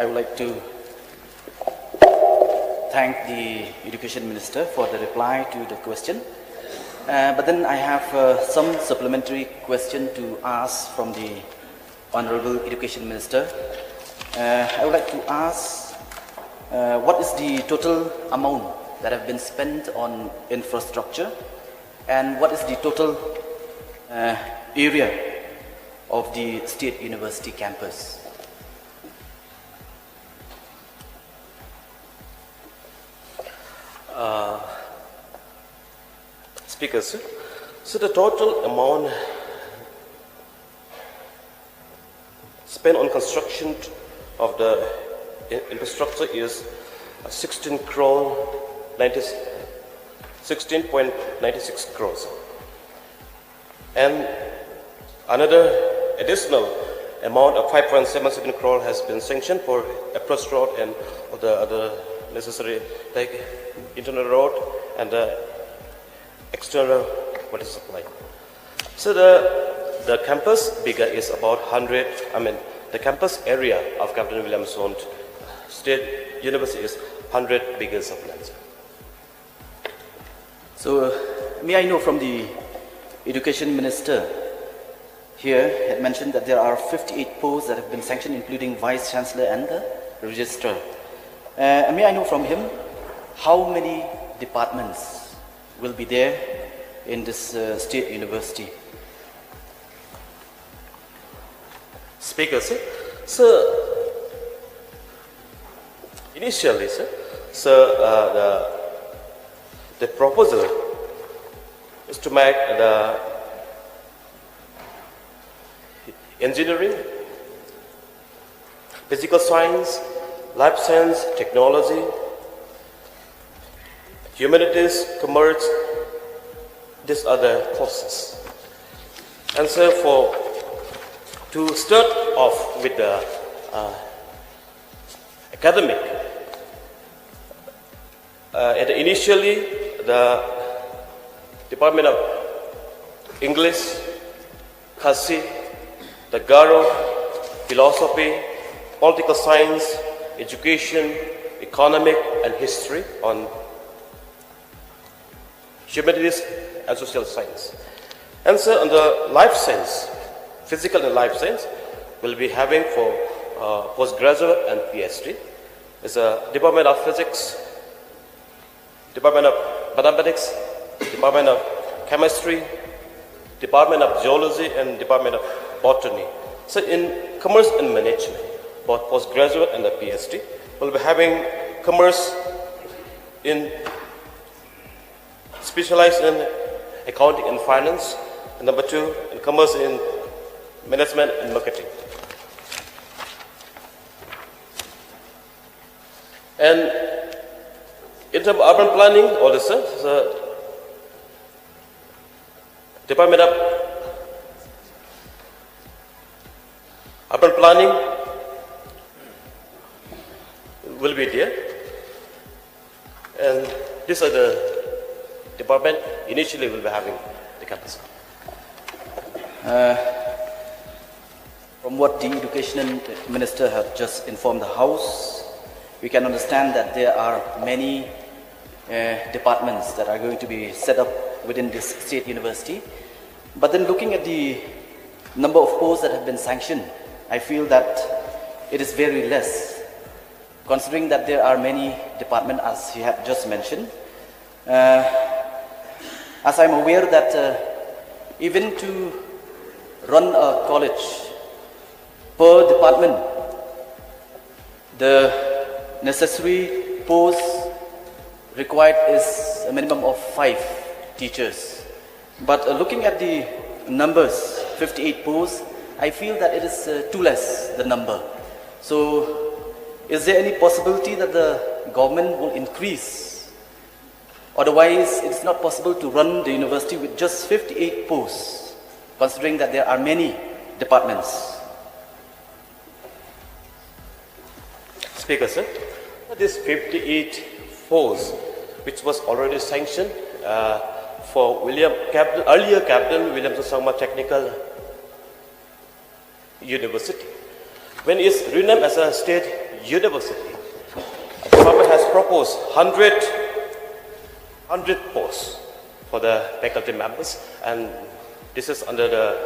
I would like to thank the Education Minister for the reply to the question. But then I have some supplementary question to ask from the Honorable Education Minister. I would like to ask what is the total amount that have been spent on infrastructure, and what is the total area of the State University campus? Speaker, sir. So the total amount spent on construction of the infrastructure is 16.96 crores. And another additional amount of 5.77 crore has been sanctioned for approach road and the other necessary, like internal road and the external water supply. So the campus bigger is about 100. The campus area of Captain Williamson State University is 100 biggest of land. So may I know from the Education Minister here had mentioned that there are 58 posts that have been sanctioned, including Vice Chancellor and the Registrar. May I know from him how many departments will be there in this State University? Speaker, sir. So initially, sir, the proposal is to make the engineering, physical science, life science, technology, humanities, commerce, these other courses. And so to start off with the academic, initially the Department of English, Khasi, the Garo, philosophy, political science, education, economic and history on humanities and social science. And so on the life science, physical and life science, we'll be having for postgraduate and PhD. It's a Department of Physics, Department of Mathematics, Department of Chemistry, Department of Geology and Department of Botany. So in Commerce and Management, both postgraduate and the PhD, we'll be having commerce in specialized in accounting and finance, and number 2 in commerce in management and marketing. And in terms of urban planning, also the Department of Urban Planning will be there, and these are the department initially will be having the campus. From what the Education Minister has just informed the House, we can understand that there are many departments that are going to be set up within this State University. But then looking at the number of posts that have been sanctioned, I feel that it is very less, considering that there are many departments, as you have just mentioned. As I'm aware that even to run a college per department, the necessary posts required is a minimum of 5 teachers. But looking at the numbers, 58 posts, I feel that it is too less, the number. So is there any possibility that the government will increase? Otherwise, it's not possible to run the university with just 58 posts, considering that there are many departments. Speaker, sir, this 58 posts, which was already sanctioned for earlier Captain Williamson Technical University. When it's renamed as a State university, the department has proposed 100 posts for the faculty members, and this is under the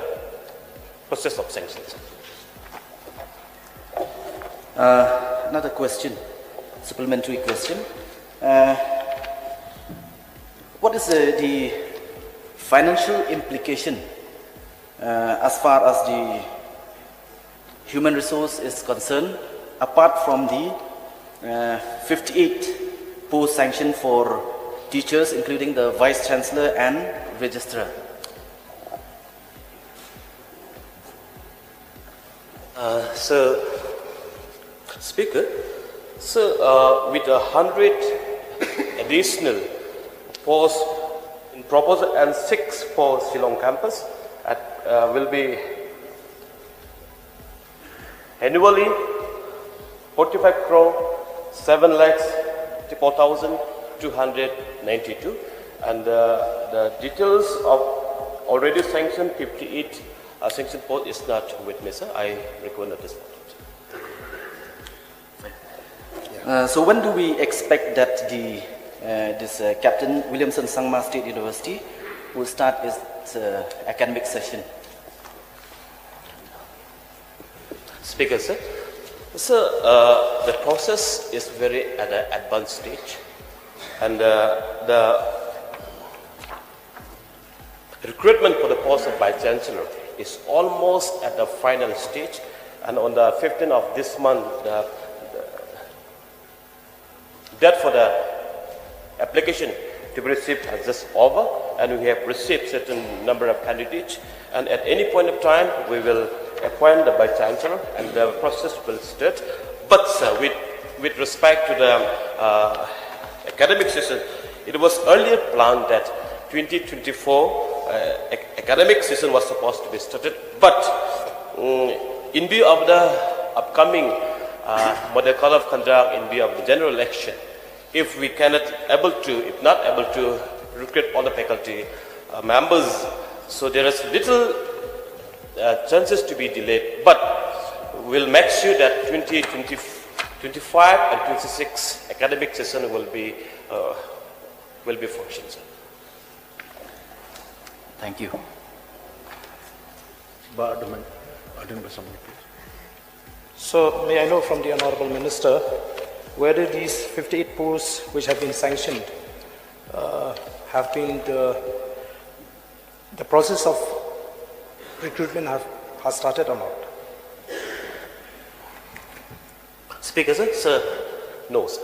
process of sanctions. Another question, supplementary question. What is the financial implication as far as the human resource is concerned, apart from the 58 post sanction for teachers, including the Vice Chancellor and Registrar? Speaker, with 100 additional posts in proposal and 6 for Shillong campus, will be annually 45 crore 7,04,292, and the details of already sanctioned 58 sanctioned posts is not with me, sir. I recommend at this point. So when do we expect that this Captain Williamson State University will start its academic session? Speaker, sir. The process is very at an advanced stage, and the recruitment for the post of Vice Chancellor is almost at the final stage, and on the 15th of this month, the deadline for the application to be received has just over, and we have received certain number of candidates, and at any point of time we will appoint the Vice Chancellor and the process will start. But sir, with respect to the academic session, it was earlier planned that 2024 academic session was supposed to be started, but in view of the upcoming model code of conduct, in view of the general election, if not able to recruit all the faculty members, so there is little chances to be delayed. But we'll make sure that 2025 and 26 academic session will be functioning, sir. Thank you. So, may I know from the Honourable Minister, whether these 58 posts which have been sanctioned have been the process of recruitment has started or not? Speaker, sir? No, sir.